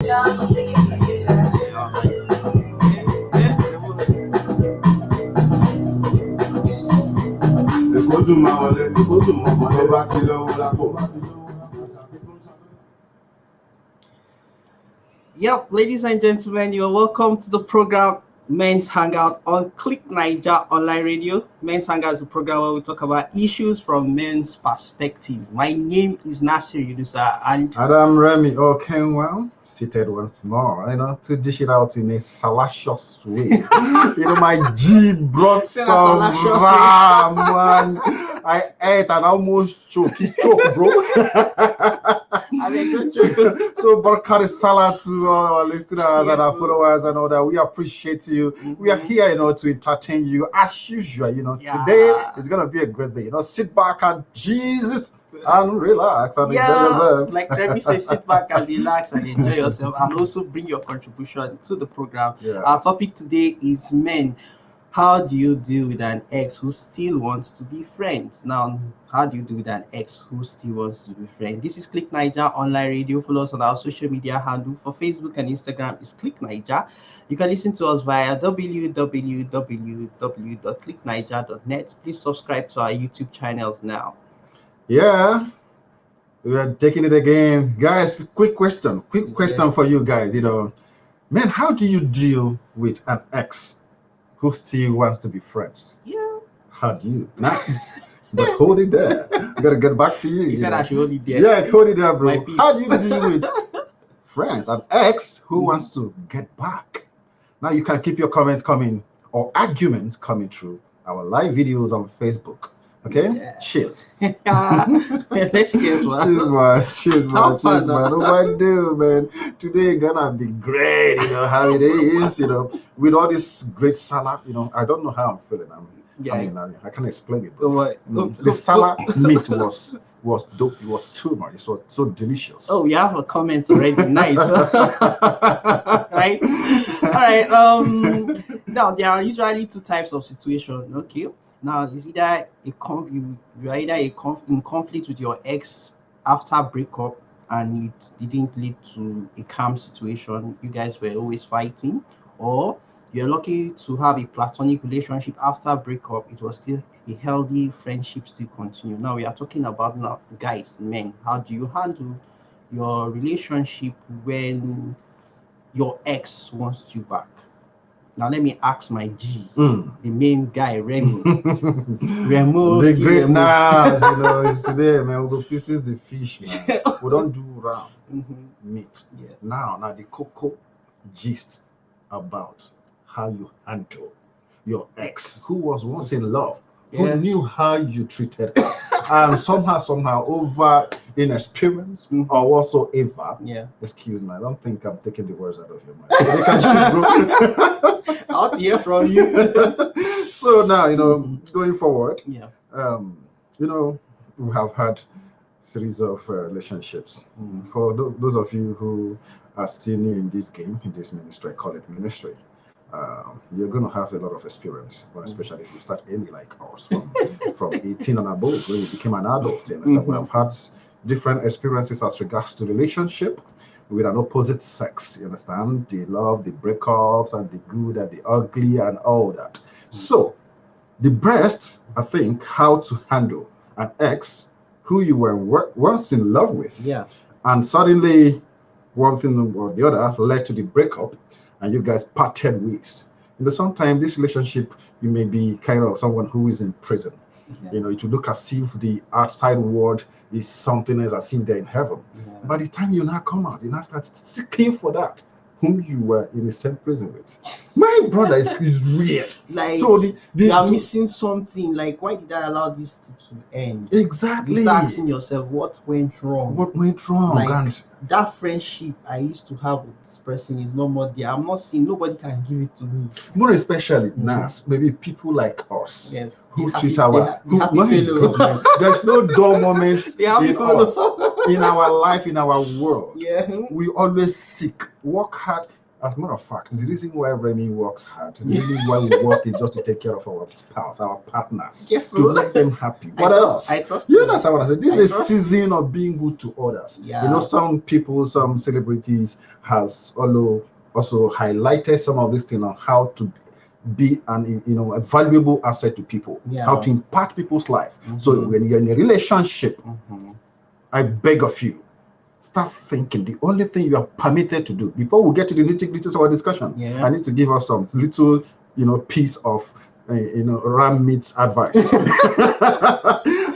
Yep, ladies and gentlemen, you're welcome to the program Men's Hangout on Click Naija Online Radio. Men's Hangout is a program where we talk about issues from men's perspective. My name is Nasir Yunusa and Adam Remy Kenwell, seated once more, to dish it out in a salacious way. My G brought some ram, man. I ate and almost choked. He choked, bro. So Barkari Salah to all our listeners and our followers and all that. We appreciate you. We are here, to entertain you as usual. Today is gonna be a great day. Sit back and Jesus and relax and enjoy yourself. Like Remy says, sit back and relax and enjoy yourself, and also bring your contribution to the program. Our topic today is men. How do you deal with an ex who still wants to be friends? Now, how do you deal with an ex who still wants to be friends? This is Click Naija Online Radio. Follow us on our social media handle. For Facebook and Instagram is Click Naija. You can listen to us via www.clicknaija.net. Please subscribe to our YouTube channels now. Yeah, we are taking it again. Guys, quick question for you guys. Man, how do you deal with an ex who still wants to be friends? Yeah. How do you? Nice. But hold it there. We gotta get back to you. You said I should hold it there. Yeah, hold it there, bro. How do you deal with friends, an ex who wants to get back? Now you can keep your comments coming or arguments coming through our live videos on Facebook. Okay? Yeah. Cheers. Let's cheers, man. Cheers, man. Oh my dude, man. Today gonna be great, how it is, with all this great salad, I don't know how I'm feeling. I can't explain it. The salad meat was dope. It was too much. It was so delicious. Oh, you have a comment already. Nice. Right? All right. Now there are usually two types of situation. Okay. Now it's either you are either in conflict with your ex after breakup and it didn't lead to a calm situation. You guys were always fighting, or you're lucky to have a platonic relationship after breakup. It was still a healthy friendship, still continue. Now we are talking about guys, men. How do you handle your relationship when your ex wants you back? Now let me ask my G, the main guy, Remy. Remo, the great Nas, it's today, man. We go pieces the fish, man. We don't do round meat. Yeah. Now the cocoa gist about how you handle your ex who was once in love, who knew how you treated her, and somehow over inexperience or whatsoever. Excuse me, I don't think I'm taking the words out of your mind. You can shoot, bro. Out here from you. So now, going forward, we have had series of relationships. For those of you who are still new in this game, in this ministry, I call it ministry. You're going to have a lot of experience, especially if you start early like us, from 18 and above, when you became an adult. We have had different experiences as regards to relationship with an opposite sex. You understand? The love, the breakups, and the good and the ugly and all that. So, the best, I think, how to handle an ex who you were once in love with, and suddenly one thing or the other led to the breakup, and you guys parted ways. Sometimes this relationship, you may be kind of someone who is in prison. It will look as if the outside world is something else, as if they're in heaven. By the time you now come out, you now start seeking for that whom you were in the same prison with. My brother is weird. Like, so you are missing something. Like, why did I allow this to end? Exactly. You start asking yourself, what went wrong? Like, that friendship I used to have with this person is no more there. I'm not seeing, nobody can give it to me. More especially Nas, maybe people like us, who treat our there's no dull moments in us, in our life, in our world. Yeah. We always seek, work hard, As a matter of fact, the reason why Remy works hard, the reason why we work is just to take care of our spouse, our partners, Yes, to make them happy. What else? I trust You understand what I said? This I is a trust season of being good to others. Yeah. You know, some people, some celebrities has also highlighted some of this thing on how to be a valuable asset to people, how to impact people's life. So when you're in a relationship, I beg of you, start thinking. The only thing you are permitted to do before we get to the nitty-gritty of our discussion, I need to give us some little piece of ram meat advice.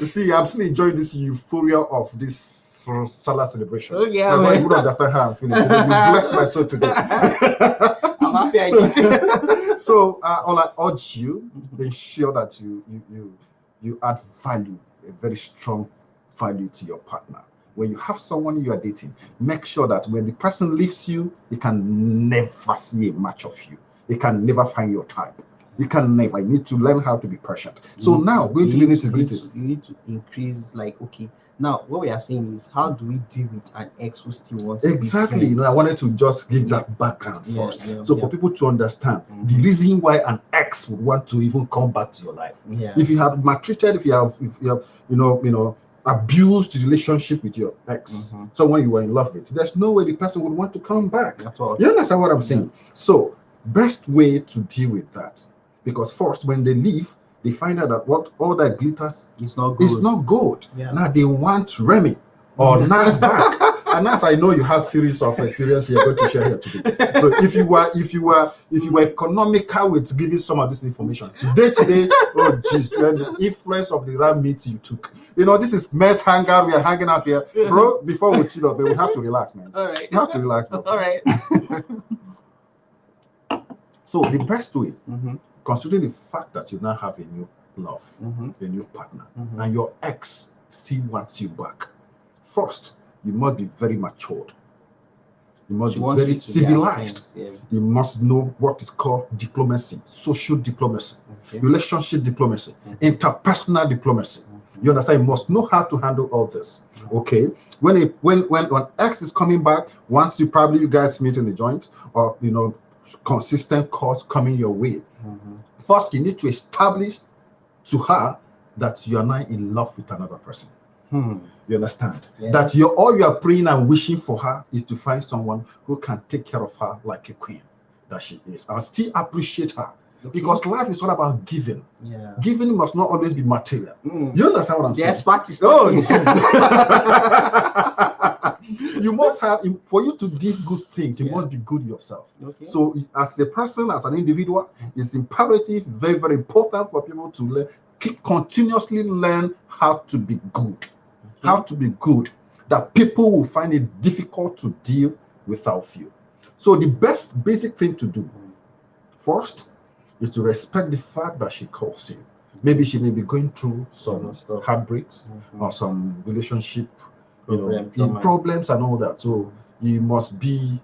See, I'm still enjoying this euphoria of this Salah celebration. Oh, yeah, so man. you would understand how I'm feeling. You blessed my soul today. I'm happy I did. So all I urge you, ensure that you add value, a very strong value to your partner. When you have someone you are dating, make sure that when the person leaves you, they can never see a match of you. They can never find your type. You can never. You need to learn how to be patient. So now, going to the nitty-gritty. You need to increase, like, okay, now what we are saying is, how do we deal with an ex who still wants Exactly. to be friends? I wanted to just give that background first. So for people to understand the reason why an ex would want to even come back to your life. If you have maltreated, if you have abused the relationship with your ex, someone you were in love with, there's no way the person would want to come back. You understand what I'm saying? So best way to deal with that, because first, when they leave, they find out that what all that glitters is not gold. Now they want Remy or Nas back. And as I know you have series of experience you're going to share here today. So if you were economical with giving some of this information today, oh geez, the influence of the ram meat you took. This is men's hangout. We are hanging out here, bro. Before we chill up, we have to relax, man. All right. You have to relax, bro. All right. So the best way, considering the fact that you now have a new love, a new partner, and your ex still wants you back, first, you must be very matured. You must be very civilized. You must know what is called diplomacy, social diplomacy, relationship diplomacy, interpersonal diplomacy. You understand? You must know how to handle all this. Okay. When ex is coming back, once you guys meet in the joint, or consistent calls coming your way, first you need to establish to her that you are now in love with another person. You understand? That all you are praying and wishing for her is to find someone who can take care of her like a queen that she is, and still appreciate her. Because life is all about giving. Giving must not always be material. You understand what I'm saying? You must have, for you to give good things, you must be good yourself. So as a person, as an individual, it's imperative, very, very important for people to continuously learn how to be good. How to be good, that people will find it difficult to deal without you. So the basic thing to do first is to respect the fact that she calls you. Maybe she may be going through some heartbreaks or some relationship problems and all that. So you must be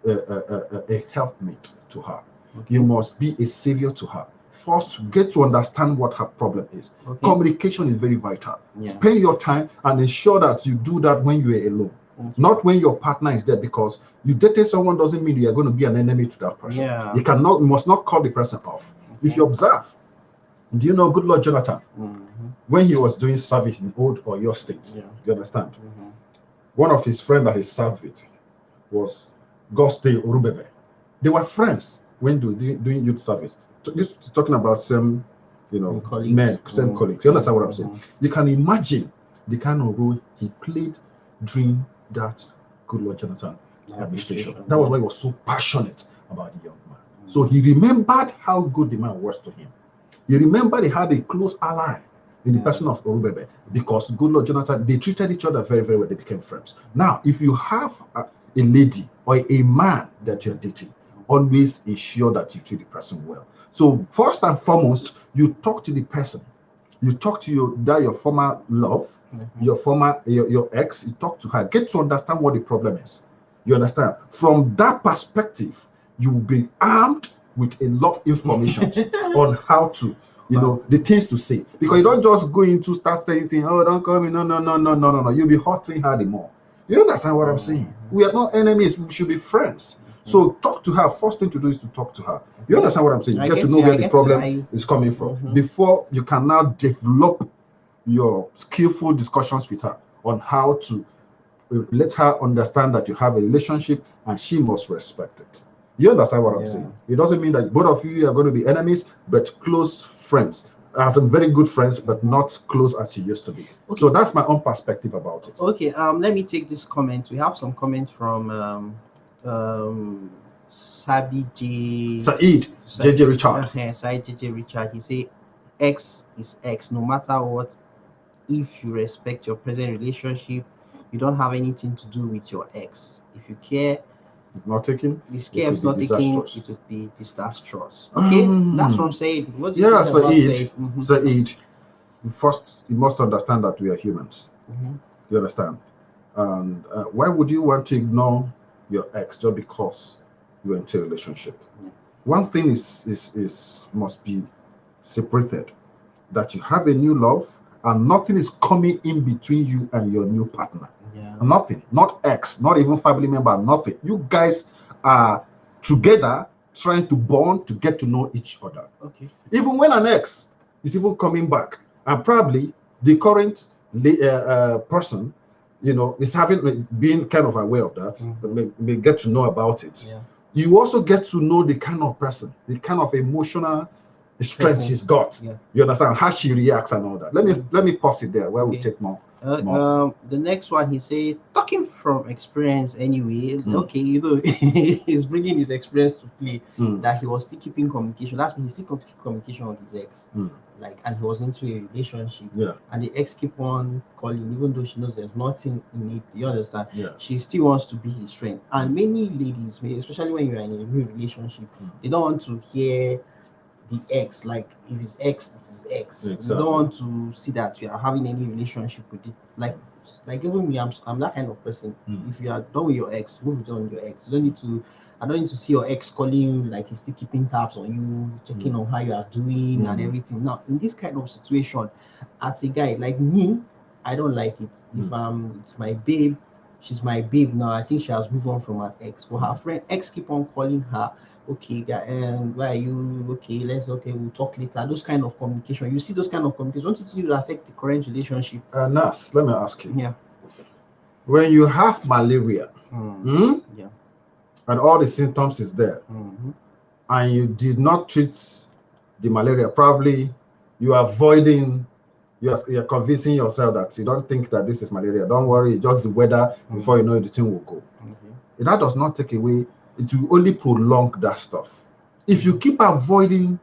a helpmate to her. You must be a savior to her. First, get to understand what her problem is. Communication is very vital. Spend your time and ensure that you do that when you are alone, not when your partner is there, because you dated someone doesn't mean you are going to be an enemy to that person. You must not cut the person off. If you observe, do you know good Lord Jonathan, when he was doing service in Old Oyo State, you understand? One of his friends that he served with was Goste Orubebe. They were friends when they were doing youth service. This is talking about same, colleagues. Men, same colleagues. You understand what I'm saying? You can imagine the kind of role he played during that good Lord Jonathan administration. That was why he was so passionate about the young man. So he remembered how good the man was to him. He remembered he had a close ally in the person of Orubebe, because good Lord Jonathan, they treated each other very, very well. They became friends. Now, if you have a lady or a man that you're dating, always ensure that you treat the person well. So first and foremost, you talk to the person. You talk to your former love, your ex. You talk to her. Get to understand what the problem is. You understand? From that perspective, you will be armed with a lot of information on how to, the things to say. Because you don't just go into start saying things. Oh, don't call me. No. You'll be hurting her the more. You understand what I'm saying? We are not enemies. We should be friends. So talk to her. First thing to do is to talk to her. You understand what I'm saying? I You get to get know you, where I the get problem you. is coming from before you can now develop your skillful discussions with her on how to let her understand that you have a relationship and she must respect it. You understand what I'm saying? It doesn't mean that both of you are going to be enemies, but close friends. As some very good friends, but not close as you used to be. Okay. So that's my own perspective about it. Okay, let me take this comment. We have some comments from Said JJ Richard. Said JJ Richard. He say X is X no matter what. If you respect your present relationship, you don't have anything to do with your ex. If you care, if not taken, this care is not taken, it would be disastrous. Okay, that's what I'm saying. What do you think about Said? First, you must understand that we are humans. You understand? And why would you want to ignore your ex just because you're into a relationship? One thing is must be separated, that you have a new love and nothing is coming in between you and your new partner. Nothing, not ex, not even family member, nothing. You guys are together trying to bond, to get to know each other. Okay. Even when an ex is even coming back, and probably the current person, is being kind of aware of that, may get to know about it. You also get to know the kind of person, the kind of emotional strength she's got. You understand how she reacts and all that. Let me pause it there while we take more. The next one, he say, talking from experience anyway. Okay, he's bringing his experience to play, that he was still keeping communication. That's when he still keep communication with his ex, and he was into a relationship. And the ex keep on calling, even though she knows there's nothing in it. You understand? She still wants to be his friend. And many ladies, especially when you're in a new relationship, they don't want to hear the ex, like if his ex is his ex. Exactly. You don't want to see that you are having any relationship with it. Like even me, I'm that kind of person. If you are done with your ex, move on with your ex. I don't need to see your ex calling you, like he's still keeping tabs on you, checking on how you are doing and everything. Now, in this kind of situation, as a guy like me, I don't like it. If it's my babe, she's my babe now. I think she has moved on from her ex. But her friend ex keep on calling her. Okay, and why are you okay? We'll talk later. Those kind of communication. You see those kind of communication. Don't you think it will affect the current relationship? Nas, let me ask you. When you have malaria, and all the symptoms is there, and you did not treat the malaria, probably you are avoiding. You're convincing yourself that you don't think that this is malaria. Don't worry, it's just the weather. Before you know it, the thing will go. That does not take away. It will only prolong that stuff. If you keep avoiding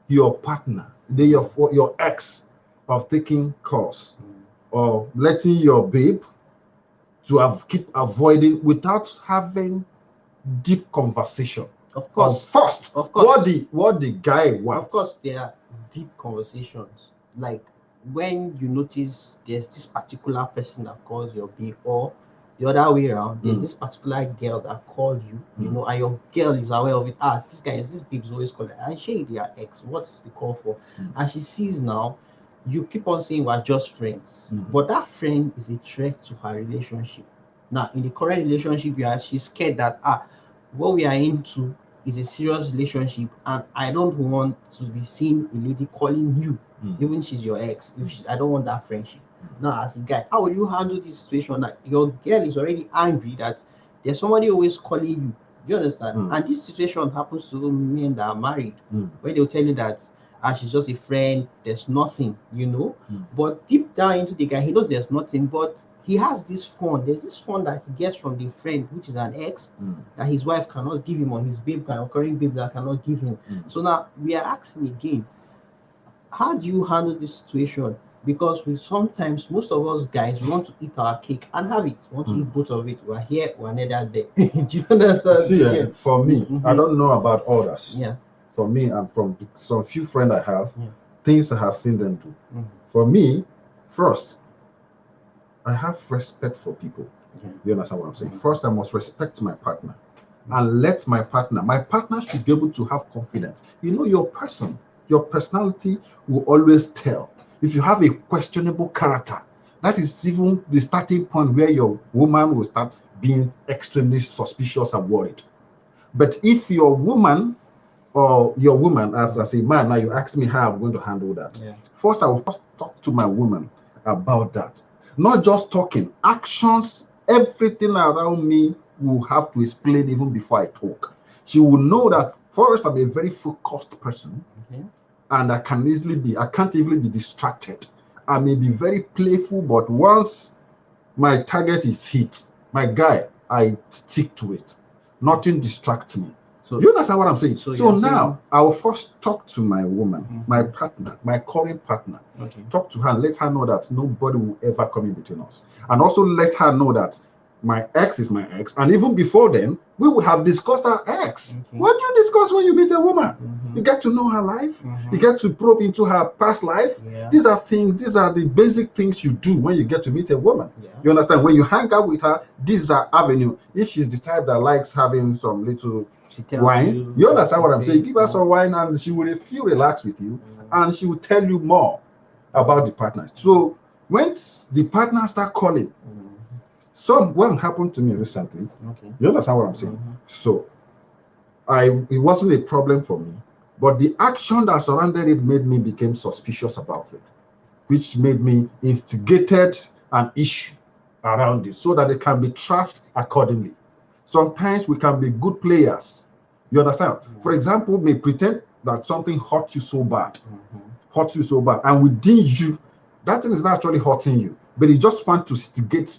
your partner, your ex, of taking calls, or letting your babe to keep avoiding without having deep conversation. Of course. Of course. What the guy wants. Of course, there are deep conversations. Like when you notice there's this particular person that calls your babe, or the other way around, there's this particular girl that called you, and your girl is aware of it. This babe's always calling, and she their ex. What's the call for? And she sees now, you keep on saying we're just friends, but that friend is a threat to her relationship. Now, in the current relationship, she's scared that what we are into is a serious relationship, and I don't want to be seeing a lady calling you, even she's your ex. I don't want that friendship. Now, as a guy, how will you handle this situation that your girl is already angry that there's somebody always calling you? You understand? And this situation happens to men that are married, where they'll tell you that she's just a friend, there's nothing, But deep down into the guy, he knows there's nothing, but he has this phone. There's this phone that he gets from the friend, which is an ex, that his wife cannot give him, or his current babe that cannot give him. So now we are asking again, how do you handle this situation? Because sometimes most of us guys want to eat our cake and have it. We want to eat both of it. We're here, we're neither there. Do you understand? See, for me, I don't know about others. For me, and from some few friends I have, things I have seen them do. For me, first, I have respect for people. You understand what I'm saying? First, I must respect my partner and let my partner should be able to have confidence. Your person, your personality will always tell. If you have a questionable character, that is even the starting point where your woman will start being extremely suspicious and worried. But if your woman or your woman, as a man, now you ask me how I'm going to handle that. Yeah. First, I will first talk to my woman about that. Not just talking, actions, everything around me will have to explain even before I talk. She will know that first I'm a very focused person, and I can't easily be distracted. I may be very playful, but once my target is hit, my guy, I stick to it. Nothing distracts me. So you understand what I'm saying? So now saying... I will first talk to my woman, my partner, my current partner. Talk to her and let her know that nobody will ever come in between us. And also let her know that my ex is my ex. And even before then, we would have discussed our ex. What do you discuss when you meet a woman? You get to know her life. You get to probe into her past life. These are the basic things you do when you get to meet a woman. You understand? When you hang out with her, these are avenue. If she's the type that likes having some little wine, you understand what I'm saying? Give her some wine and she will feel relaxed with you, and she will tell you more about the partner. So when the partner start calling, what happened to me recently, you understand what I'm saying? So it wasn't a problem for me, but the action that surrounded it made me become suspicious about it, which made me instigated an issue around it so that it can be trashed accordingly. Sometimes we can be good players. You understand? For example, may pretend that something hurt you so bad, and within you, that thing is not actually hurting you, but you just want to instigate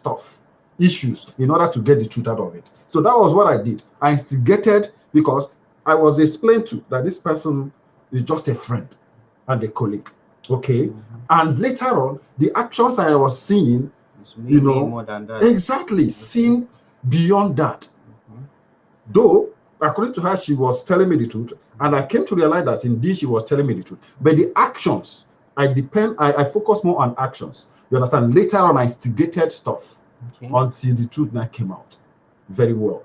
issues in order to get the truth out of it. So that was what I did. I instigated because I was explained to that this person is just a friend and a colleague. Okay. And later on, the actions I was seeing, more than that. Exactly, seen beyond that. Though, according to her, she was telling me the truth, and I came to realize that indeed she was telling me the truth. But the actions, I focus more on actions. You understand? Later on, I instigated stuff until the truth now came out very well.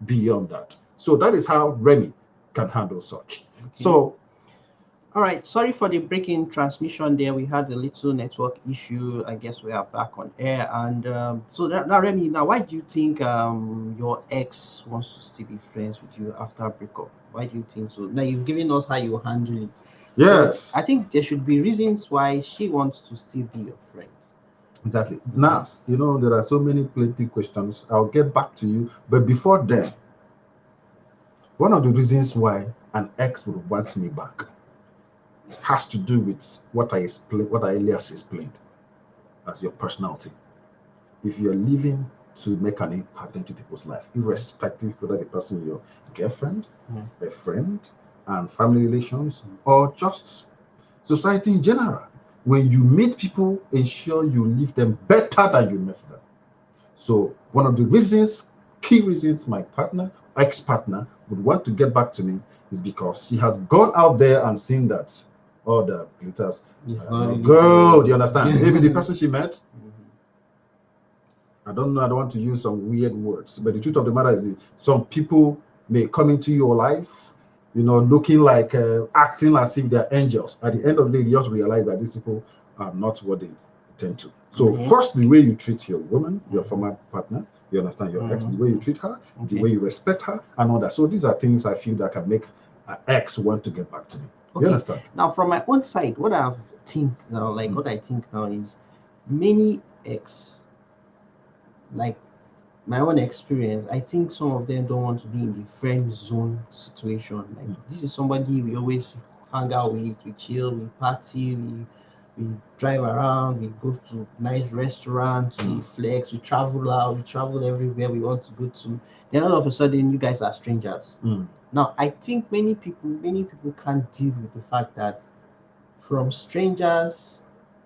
Beyond that. So that is how Remy can handle such. So all right, sorry for the breaking transmission there. We had a little network issue. I guess we are back on air. And so now, Remy, now why do you think your ex wants to still be friends with you after a breakup? Why do you think so? Now you've given us how you handle it. Yes. So I think there should be reasons why she wants to still be your friend. Exactly. Now, there are so many plenty questions. I'll get back to you. But before then, one of the reasons why an ex would want me back has to do with what I earlier explained as your personality. If you're living to make an impact into people's life, irrespective whether the person is your girlfriend, a friend, and family relations, or just society in general, when you meet people, ensure you leave them better than you met them. So one of the key reasons my ex-partner would want to get back to me is because she has gone out there and seen that all the glitters are not good. You understand? Maybe the person she met, I don't know, I don't want to use some weird words, but the truth of the matter is some people may come into your life, looking like, acting as if they're angels. At the end of the day, you just realize that these people are not what they tend to. So first, the way you treat your woman, your former partner, you understand, your ex, the way you treat her, the way you respect her, and all that. So these are things I feel that can make an ex want to get back to me. You understand? Now, from my own side, what I think now is many ex, like my own experience, I think some of them don't want to be in the friend zone situation. Like this is somebody we always hang out with, we chill, we party, we drive around, we go to nice restaurants, we flex, we travel out, we travel everywhere we want to go to. Then all of a sudden you guys are strangers. Now I think many people can't deal with the fact that from strangers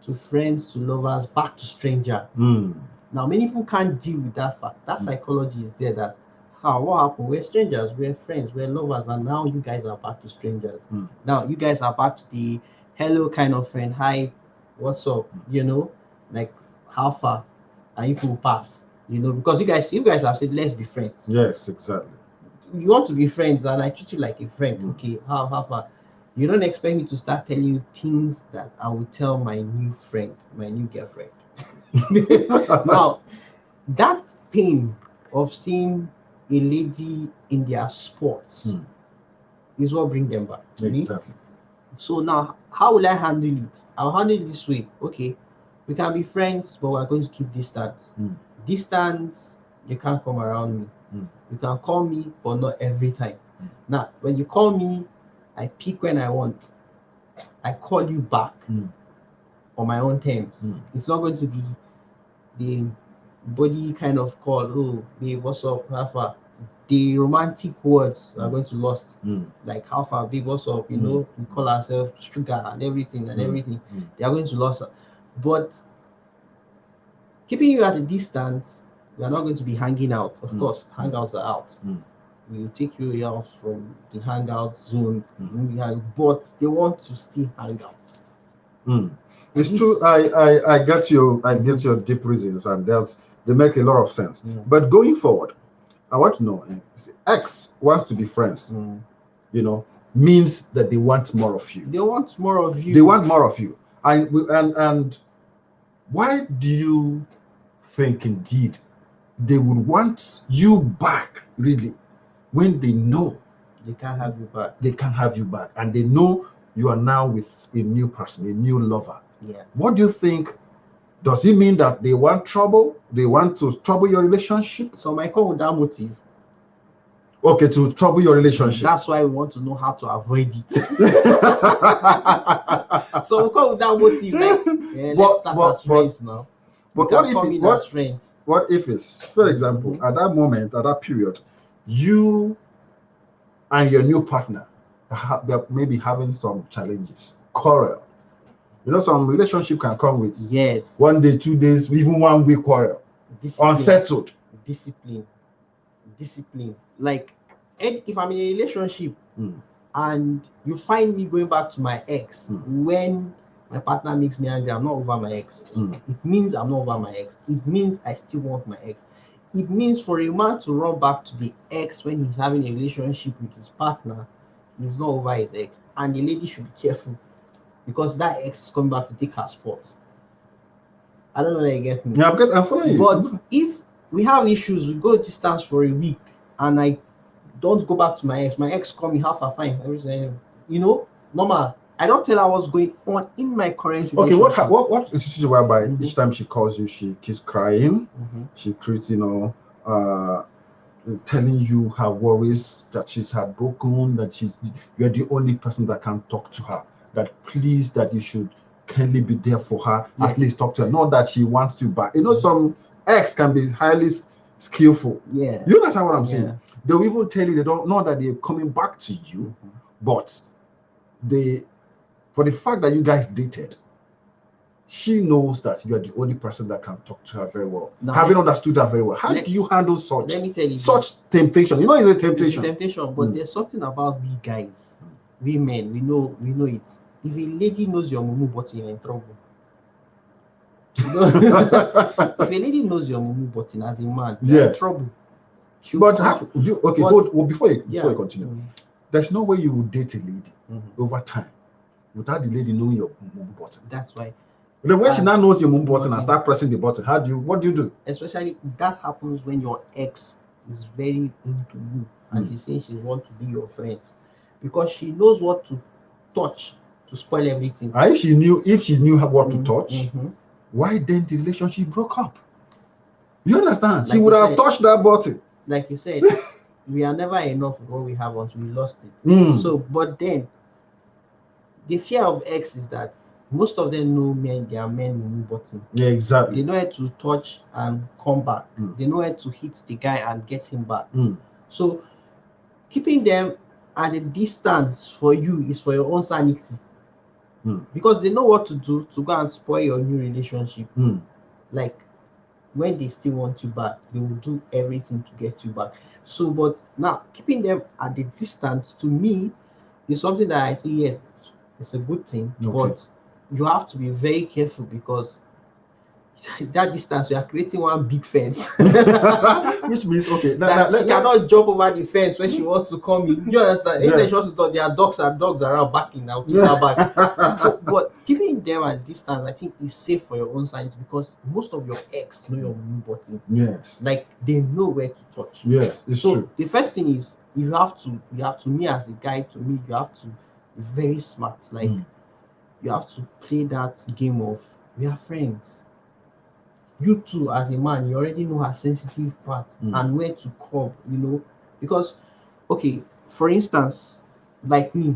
to friends to lovers back to stranger. Now, many people can't deal with that fact. That psychology is there that, what happened? We're strangers, we're friends, we're lovers, and now you guys are back to strangers. Now, you guys are back to the hello kind of friend. Hi, what's up? Like, how far? And you can pass, because you guys have said, let's be friends. Yes, exactly. You want to be friends, and I treat you like a friend. Okay, how far? You don't expect me to start telling you things that I will tell my new friend, my new girlfriend. Now, that pain of seeing a lady in their sports is what brings them back to me. Exactly. So now, how will I handle it? I'll handle it this way. Okay, we can be friends, but we're going to keep distance. Distance, you can't come around me. You can call me, but not every time. Now, when you call me, I pick when I want. I call you back on my own terms. It's not going to be the body kind of call. Oh, babe, what's up? How far? The romantic words are going to lost. Like, how far, babe, what's up? We call ourselves sugar and everything. They are going to lost. But keeping you at a distance, we are not going to be hanging out. Of course, hangouts are out. We will take you out from the hangout zone. But they want to still hang out. It's true. I get your deep reasons, and they make a lot of sense. But going forward, I want to know, X wants to be friends. Means that they want more of you. They want more of you. They want more of you. And why do you think indeed they would want you back, really, when they know they can't have you back? They can't have you back, and they know you are now with a new person, a new lover. Yeah. What do you think? Does it mean that they want trouble? They want to trouble your relationship? So I come with that motive. Okay, to trouble your relationship. That's why we want to know how to avoid it. So we come with that motive, like, let's start as friends now. But what if it's, for example, at that moment, at that period, you and your new partner they're maybe having some challenges, quarrel. Some relationship can come with 1 day, 2 days, even 1 week quarrel. Unsettled. Discipline. Like, if I'm in a relationship and you find me going back to my ex when my partner makes me angry, I'm not over my ex. It means I'm not over my ex. It means I still want my ex. It means for a man to run back to the ex when he's having a relationship with his partner, he's not over his ex. And the lady should be careful, because that ex is coming back to take her spot. I don't know that you get me. Yeah, I'm following you. But if we have issues, we go distance for a week, and I don't go back to my ex call me half a fine, everything, normal. I don't tell her what's going on in my current relationship. Okay, what is the situation whereby each time she calls you, she keeps crying, she treats, telling you her worries, that she's heartbroken, that you're the only person that can talk to her, that please, that you should kindly be there for her, at least talk to her, not that she wants you back. Some ex can be highly skillful. Yeah. You understand what I'm saying? They'll even tell you they don't know that they're coming back to you, but for the fact that you guys dated, she knows that you are the only person that can talk to her very well. Having understood her very well, how do you handle such temptation? It's a temptation. It's a temptation, but there's something about we guys, we men, we know it. If a lady knows your mumu button, you're in trouble. If a lady knows your mumu button as a man, you're in trouble. Before you continue, there's no way you would date a lady over time without the lady knowing your mumu button. That's why. Then when she now knows your mumu button and start pressing the button, what do you do? Especially that happens when your ex is very into you and she's saying she wants to be your friends, because she knows what to touch to spoil everything. And if she knew what to touch, why then the relationship broke up? You understand? She would have touched that button. Like you said, we are never enough of what we have until we lost it. So, but then the fear of ex is that most of them know they are men mumu button. Yeah, exactly. They know how to touch and come back. They know how to hit the guy and get him back. So keeping them at a distance for you is for your own sanity. Because they know what to do to go and spoil your new relationship. Like, when they still want you back, they will do everything to get you back. So, but now keeping them at the distance to me is something that I say yes, it's a good thing, Okay. but you have to be very careful because that distance you are creating one big fence. Which means okay, That she cannot jump over the fence when she wants to come in. You understand? Yes. Anytime she wants to talk, there are dogs around barking now, kiss her back. So, but keeping them at distance, I think is safe for your own science because most of your ex know your move button. Yes. Like they know where to touch. Yes, it's So true. the first thing is you have to me as a guy, to me, you have to be very smart. Like you have to play that game of we are friends. You too, as a man, you already know her sensitive part and where to curb, because okay, for instance, like me,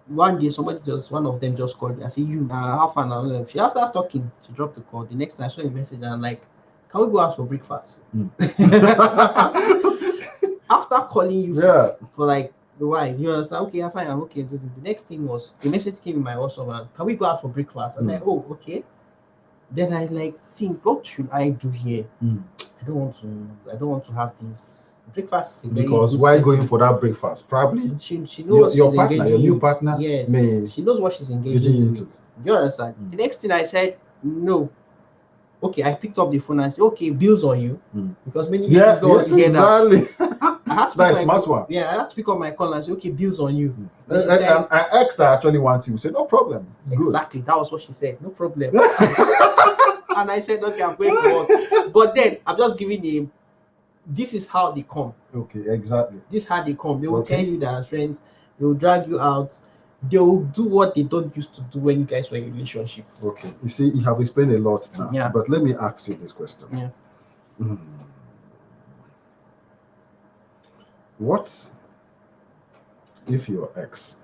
one day one of them just called me. I say, you half an hour. She after talking, she dropped the call. The next time I saw a message and I'm like, can we go out for breakfast? After calling you for like why? You understand? Okay, I'm fine, I'm okay. The next thing was a message came in my WhatsApp and can we go out for breakfast? I'm like, oh, okay. Then I like think, what should I do here? I don't want to have this breakfast. Because why going for that breakfast? Probably she knows your she's partner, your engaging new with. partner. Yes, she knows what she's engaging into. with. You understand? The next thing I said, no. Okay, I picked up the phone and said, okay, bills on you. Because many ladies don't want to hear exactly. that. I had to That's smart one. Yeah, I had to pick up my call and say, okay, bills on you. And an ex that actually wants you said, no problem. Exactly, that was what she said. No problem. And I said, okay, I'm going to work. But then I'm just giving him. This is how they come. Okay, exactly. This is how they come. They will tell you that friends. They will drag you out. They will do what they don't used to do when you guys were in a relationship. Okay, you see, you have explained a lot now. Yeah. But let me ask you this question. Yeah. What if your ex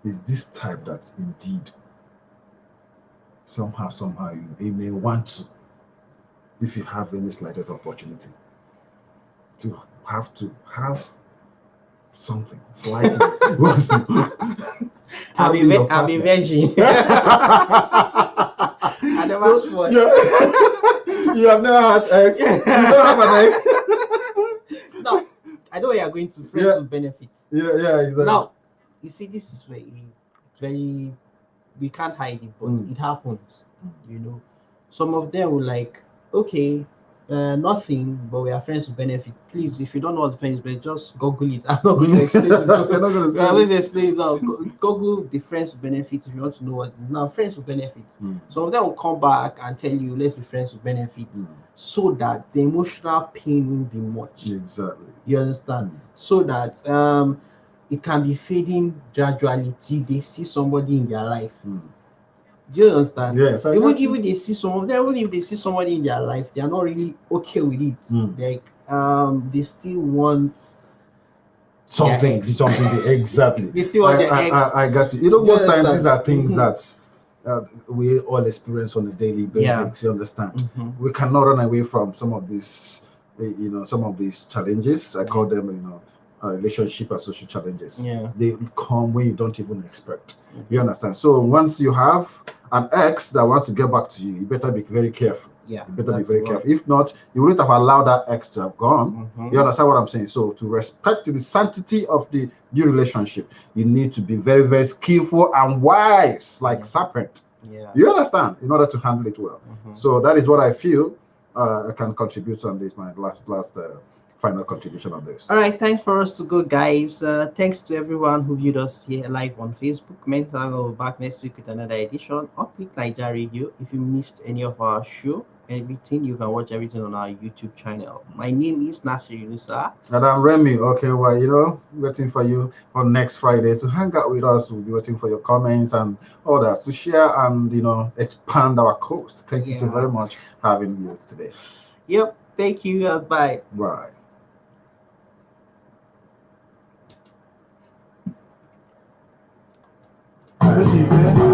is this type that indeed somehow you may want to, if you have any slightest opportunity, to have something slightly. I'm a virgin. I never swore. You have never had ex. You don't have an ex. No, I know where you're going to. Friends with benefits. Yeah, exactly. Now, you see, this is very we can't hide it, but it happens. Some of them will like, okay, nothing, but we are friends with benefit. Please, if you don't know what friends with benefit, just Google it. I'm not going to explain it. I'm going to explain it. Google the friends with benefits if you want to know what it is. Now, friends with benefits. Some of them will come back and tell you, let's be friends with benefits, so that the emotional pain won't be much. Exactly. You understand? So that it can be fading gradually till they see somebody in their life. Do you understand? Yes. Even they see some of them, even if they see somebody in their life, they are not really okay with it. Like they still want something exactly. They still want their ex. I got you. Most times these are things that we all experience on a daily basis. You understand? We cannot run away from some of these, some of these challenges. I call them, relationship and social challenges. They come when you don't even expect. You understand? So once you have an ex that wants to get back to you, you better be very careful. You better be very careful. If not, you wouldn't have allowed that ex to have gone. You understand what I'm saying? So to respect the sanctity of the new relationship, you need to be very, very skillful and wise, like serpent. You understand? In order to handle it well. So that is what I feel I can contribute on this, my last final contribution on this. All right, time for us to go, guys. Thanks to everyone who viewed us here live on Facebook. Mental will be back next week with another edition of Naija Radio. If you missed any of our show, everything, you can watch everything on our YouTube channel. My name is Nasir Yunusa. And I'm Remy. Okay, well, waiting for you on next Friday to hang out with us. We'll be waiting for your comments and all that to share and expand our coast. Thank you so very much for having you today. Yep. Thank you. Bye. Bye. Listen, man.